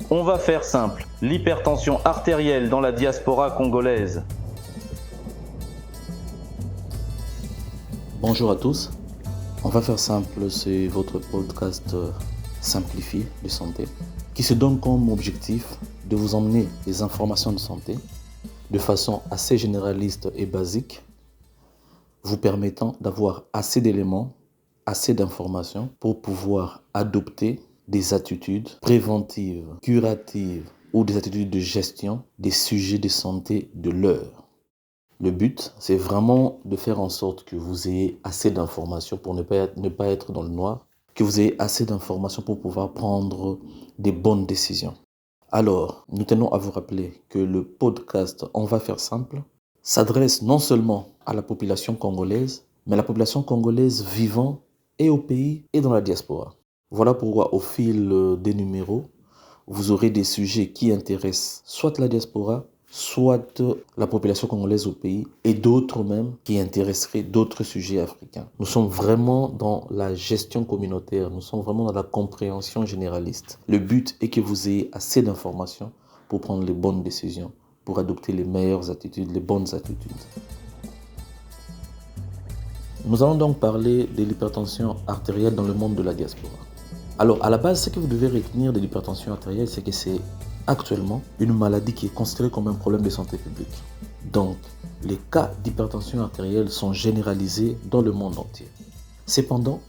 On va faire simple, l'hypertension artérielle dans la diaspora congolaise. Bonjour à tous, on va faire simple, c'est votre podcast simplifié de santé qui se donne comme objectif de vous emmener des informations de santé de façon assez généraliste et basique, vous permettant d'avoir assez d'éléments, assez d'informations pour pouvoir adopter des attitudes préventives, curatives ou des attitudes de gestion des sujets de santé de l'heure. Le but, c'est vraiment de faire en sorte que vous ayez assez d'informations pour ne pas être dans le noir, que vous ayez assez d'informations pour pouvoir prendre des bonnes décisions. Alors, nous tenons à vous rappeler que le podcast On va faire simple s'adresse non seulement à la population congolaise, mais à la population congolaise vivant et au pays et dans la diaspora. Voilà pourquoi au fil des numéros, vous aurez des sujets qui intéressent soit la diaspora, soit la population congolaise au pays et d'autres même qui intéresseraient d'autres sujets africains. Nous sommes vraiment dans la gestion communautaire, nous sommes vraiment dans la compréhension généraliste. Le but est que vous ayez assez d'informations pour prendre les bonnes décisions, pour adopter les meilleures attitudes, les bonnes attitudes. Nous allons donc parler de l'hypertension artérielle dans le monde de la diaspora. Alors, à la base, ce que vous devez retenir de l'hypertension artérielle, c'est que c'est actuellement une maladie qui est considérée comme un problème de santé publique. Donc, les cas d'hypertension artérielle sont généralisés dans le monde entier. Cependant,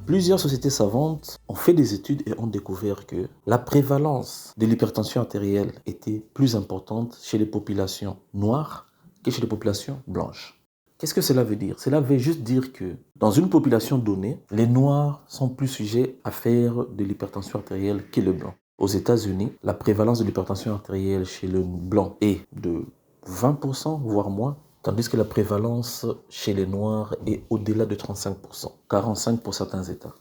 plusieurs sociétés savantes ont fait des études et ont découvert que la prévalence de l'hypertension artérielle était plus importante chez les populations noires que chez les populations blanches. Qu'est-ce que cela veut dire? Cela veut juste dire que dans une population donnée, les noirs sont plus sujets à faire de l'hypertension artérielle que les blancs. Aux États-Unis, la prévalence de l'hypertension artérielle chez le blanc est de 20%, voire moins, tandis que la prévalence chez les noirs est au-delà de 35%, 45% pour certains États.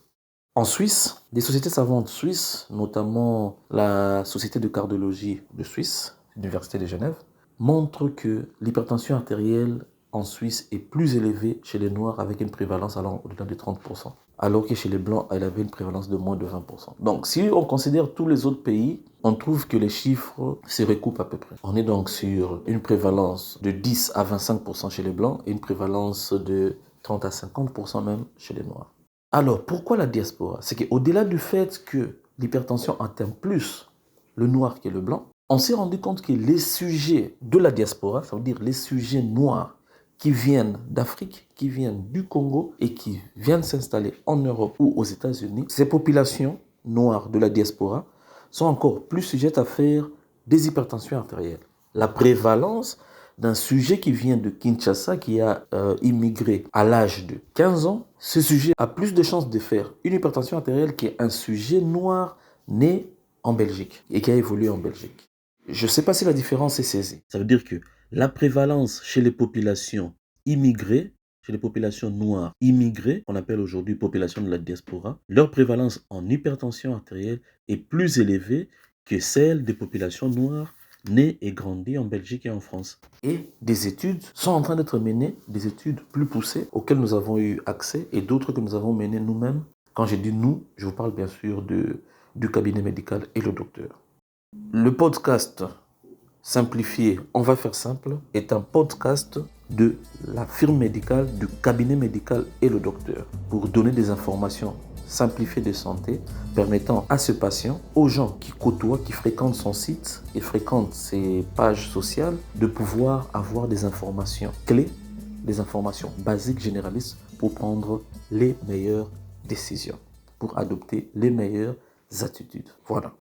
En Suisse, des sociétés savantes suisses, notamment la Société de cardiologie de Suisse, l'Université de Genève, montrent que l'hypertension artérielle en Suisse est plus élevée chez les Noirs avec une prévalence allant au-delà de 30%, alors que chez les Blancs, elle avait une prévalence de moins de 20%. Donc, si on considère tous les autres pays, on trouve que les chiffres se recoupent à peu près. On est donc sur une prévalence de 10 à 25% chez les Blancs et une prévalence de 30 à 50% même chez les Noirs. Alors, pourquoi la diaspora? C'est qu'au-delà du fait que l'hypertension atteint plus le noir que le blanc, on s'est rendu compte que les sujets de la diaspora, ça veut dire les sujets noirs qui viennent d'Afrique, qui viennent du Congo et qui viennent s'installer en Europe ou aux États-Unis, ces populations noires de la diaspora sont encore plus sujettes à faire des hypertensions artérielles. La prévalence d'un sujet qui vient de Kinshasa, qui a immigré à l'âge de 15 ans, ce sujet a plus de chances de faire une hypertension artérielle qu'un sujet noir né en Belgique et qui a évolué en Belgique. Je ne sais pas si la différence est saisie. Ça veut dire que la prévalence chez les populations immigrées, chez les populations noires immigrées, qu'on appelle aujourd'hui population de la diaspora, leur prévalence en hypertension artérielle est plus élevée que celle des populations noires nées et grandies en Belgique et en France. Et des études sont en train d'être menées, des études plus poussées auxquelles nous avons eu accès et d'autres que nous avons menées nous-mêmes. Quand je dis nous, je vous parle bien sûr du cabinet médical et le docteur. Le podcast simplifié, on va faire simple, est un podcast de la firme médicale, du cabinet médical et le docteur pour donner des informations simplifiées de santé permettant à ce patient, aux gens qui côtoient, qui fréquentent son site et fréquentent ses pages sociales, de pouvoir avoir des informations clés, des informations basiques généralistes pour prendre les meilleures décisions, pour adopter les meilleures attitudes. Voilà.